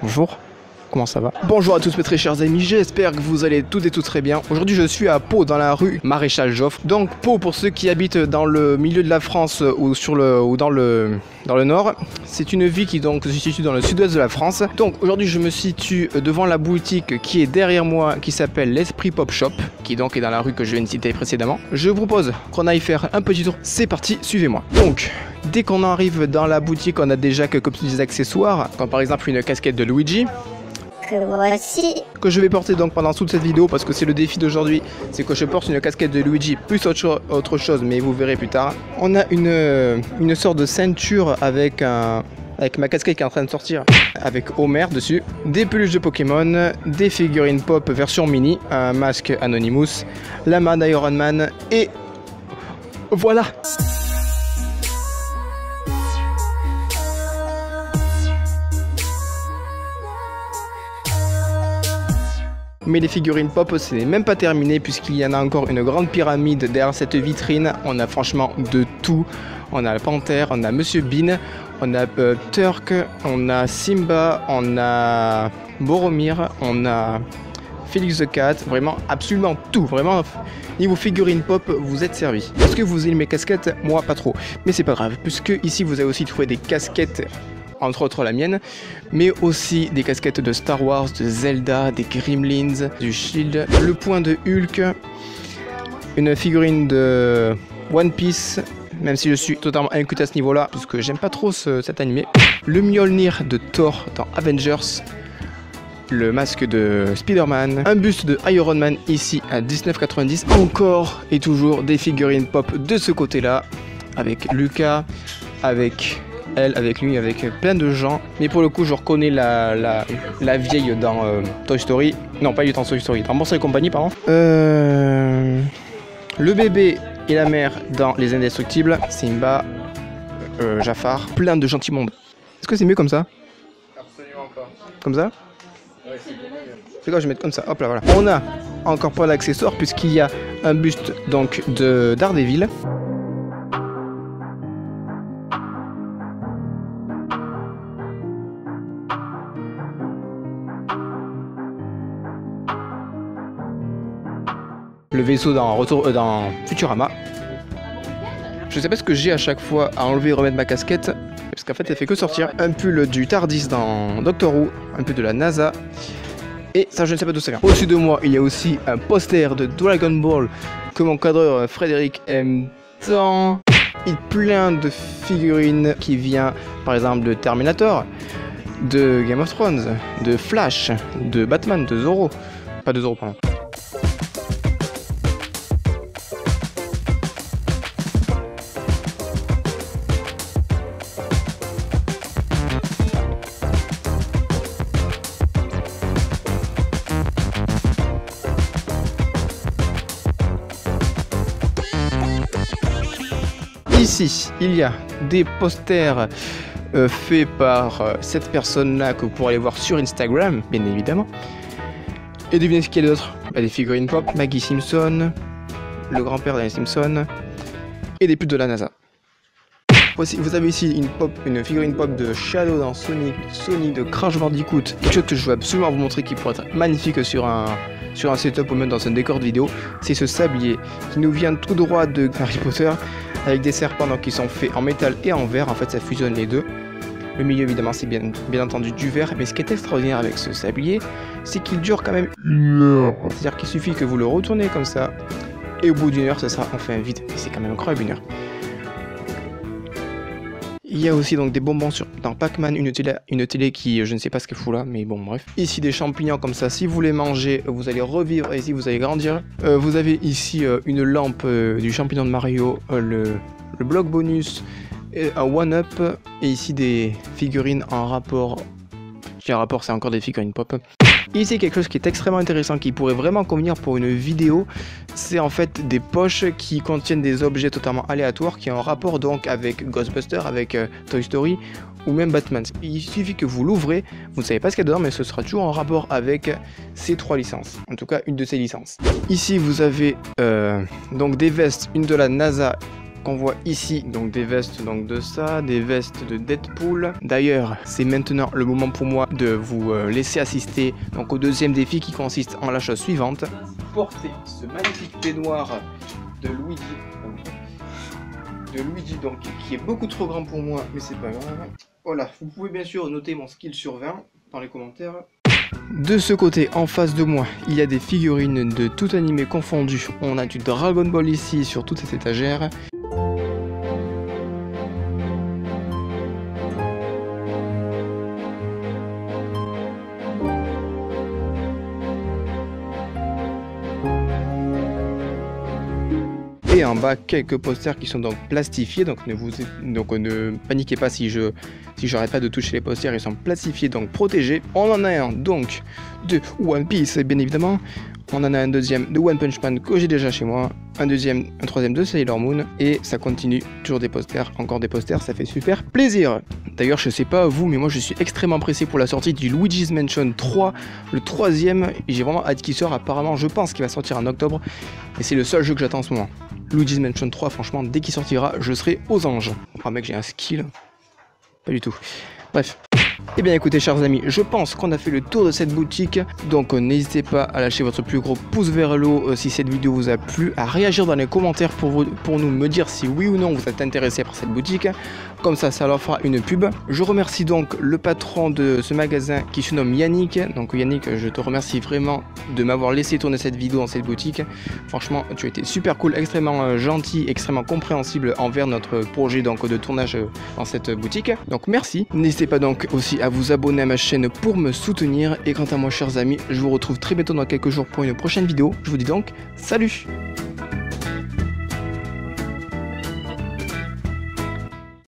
Bonjour, comment ça va? Bonjour à tous mes très chers amis, j'espère que vous allez toutes et tous très bien. Aujourd'hui je suis à Pau dans la rue Maréchal Joffre. Donc Pau, pour ceux qui habitent dans le milieu de la France ou dans le nord, c'est une ville qui donc se situe dans le sud-ouest de la France. Donc aujourd'hui je me situe devant la boutique qui est derrière moi, qui s'appelle l'Esprit Pop Shop, qui donc est dans la rue que je viens de citer précédemment. Je vous propose qu'on aille faire un petit tour, c'est parti, suivez-moi. Donc dès qu'on arrive dans la boutique, on a déjà quelques petits accessoires, comme par exemple une casquette de Luigi, que je vais porter donc pendant toute cette vidéo, parce que c'est le défi d'aujourd'hui, c'est que je porte une casquette de Luigi plus autre chose, mais vous verrez plus tard. On a une sorte de ceinture avec ma casquette qui est en train de sortir, avec Homer dessus, des peluches de Pokémon, des figurines pop version mini, un masque Anonymous, la main d'Iron Man, et voilà. Mais les figurines pop, ce n'est même pas terminé, puisqu'il y en a encore une grande pyramide derrière cette vitrine. On a franchement de tout. On a le Panthère, on a Monsieur Bean, on a Turk, on a Simba, on a Boromir, on a Félix the Cat. Vraiment, absolument tout. Vraiment, niveau figurines pop, vous êtes servis. Est-ce que vous aimez mes casquettes? Moi, pas trop. Mais c'est pas grave, puisque ici, vous avez aussi trouvé des casquettes, entre autres la mienne, mais aussi des casquettes de Star Wars, de Zelda, des Gremlins, du Shield, le point de Hulk, une figurine de One Piece, même si je suis totalement inculte à ce niveau-là, puisque j'aime pas trop cet animé, le Mjolnir de Thor dans Avengers, le masque de Spider-Man, un buste de Iron Man ici à 19,90, encore et toujours des figurines pop de ce côté-là, avec Lucas, avec elle, avec lui, avec plein de gens. Mais pour le coup, je reconnais la vieille dans Toy Story. Non, pas dans Toy Story, dans Monstres et compagnie, pardon. Le bébé et la mère dans Les Indestructibles. Simba, Jafar, plein de gentils mondes. Est-ce que c'est mieux comme ça? Absolument pas. Comme ça? Ouais, c'est mieux. C'est quoi, je vais mettre comme ça. Hop là, voilà. On a encore pas d'accessoires, puisqu'il y a un buste donc de Daredevil. Le vaisseau dans Futurama. Je sais pas ce que j'ai à chaque fois à enlever et remettre ma casquette, parce qu'en fait elle fait que sortir. Un pull du TARDIS dans Doctor Who, un peu de la NASA, et ça je ne sais pas d'où ça vient. Au-dessus de moi il y a aussi un poster de Dragon Ball que mon cadreur Frédéric aime tant. Il y a plein de figurines qui viennent par exemple de Terminator, de Game of Thrones, de Flash, de Batman, de Zorro. Pas de Zorro, pardon. Ici, il y a des posters faits par cette personne-là que vous pourrez aller voir sur Instagram, bien évidemment. Et devinez ce qu'il y a d'autre? Des figurines pop, Maggie Simpson, le grand-père d'Annie Simpson, et des pubs de la NASA. Voici, vous avez ici une figurine pop de Shadow dans Sonic de Crash Bandicoot. Quelque chose que je veux absolument vous montrer qui pourrait être magnifique sur un setup ou même dans un décor de vidéo. C'est ce sablier qui nous vient tout droit de Harry Potter, avec des serpents donc, qui sont faits en métal et en verre. En fait ça fusionne les deux. Le milieu évidemment c'est bien entendu du verre, mais ce qui est extraordinaire avec ce sablier, c'est qu'il dure quand même 1 heure. C'est-à-dire qu'il suffit que vous le retournez comme ça, et au bout d'1 heure ça sera enfin vide. Et c'est quand même incroyable 1 heure. Il y a aussi donc des bonbons dans Pac-Man, une télé qui, je ne sais pas ce qu'elle fout là, mais bon bref. Ici des champignons comme ça, si vous les mangez, vous allez revivre et ici vous allez grandir. Vous avez ici une lampe du champignon de Mario, le bloc bonus, un one-up, et ici des figurines en rapport. Qui en rapport, c'est encore des figurines pop. Ici quelque chose qui est extrêmement intéressant, qui pourrait vraiment convenir pour une vidéo, c'est en fait des poches qui contiennent des objets totalement aléatoires qui ont un rapport donc avec Ghostbusters, avec Toy Story ou même Batman. Il suffit que vous l'ouvrez, vous ne savez pas ce qu'il y a dedans, mais ce sera toujours en rapport avec ces 3 licences, en tout cas une de ces licences. Ici vous avez donc des vestes, une de la NASA qu'on voit ici, donc des vestes donc de ça, des vestes de Deadpool. D'ailleurs, c'est maintenant le moment pour moi de vous laisser assister donc au deuxième défi qui consiste en la chose suivante. Porter ce magnifique peignoir de Luigi. Donc qui est beaucoup trop grand pour moi, mais c'est pas grave. Voilà, vous pouvez bien sûr noter mon skill sur 20 dans les commentaires. De ce côté, en face de moi, il y a des figurines de tout animé confondu. On a du Dragon Ball ici sur toute cette étagère. Et en bas, quelques posters qui sont donc plastifiés, donc ne paniquez pas si j'arrête pas de toucher les posters, ils sont plastifiés, donc protégés. On en a un donc de One Piece, bien évidemment. On en a un deuxième de One Punch Man que j'ai déjà chez moi, un troisième de Sailor Moon, et ça continue, toujours des posters, encore des posters, ça fait super plaisir. D'ailleurs, je sais pas vous, mais moi je suis extrêmement pressé pour la sortie du Luigi's Mansion 3, le troisième, et j'ai vraiment hâte qu'il sorte. Apparemment, je pense qu'il va sortir en octobre, et c'est le seul jeu que j'attends en ce moment. Luigi's Mansion 3, franchement, dès qu'il sortira, je serai aux anges. Oh mec, j'ai un skill. Pas du tout. Bref. Eh bien écoutez chers amis, je pense qu'on a fait le tour de cette boutique, donc n'hésitez pas à lâcher votre plus gros pouce vers le haut si cette vidéo vous a plu, à réagir dans les commentaires pour nous me dire si oui ou non vous êtes intéressé par cette boutique, comme ça leur fera une pub. Je remercie donc le patron de ce magasin qui se nomme Yannick, donc Yannick, je te remercie vraiment de m'avoir laissé tourner cette vidéo dans cette boutique. Franchement tu as été super cool, extrêmement gentil, extrêmement compréhensible envers notre projet donc de tournage dans cette boutique, donc merci. N'hésitez pas donc aussi à vous abonner à ma chaîne pour me soutenir, et quant à moi chers amis, je vous retrouve très bientôt dans quelques jours pour une prochaine vidéo. Je vous dis donc salut.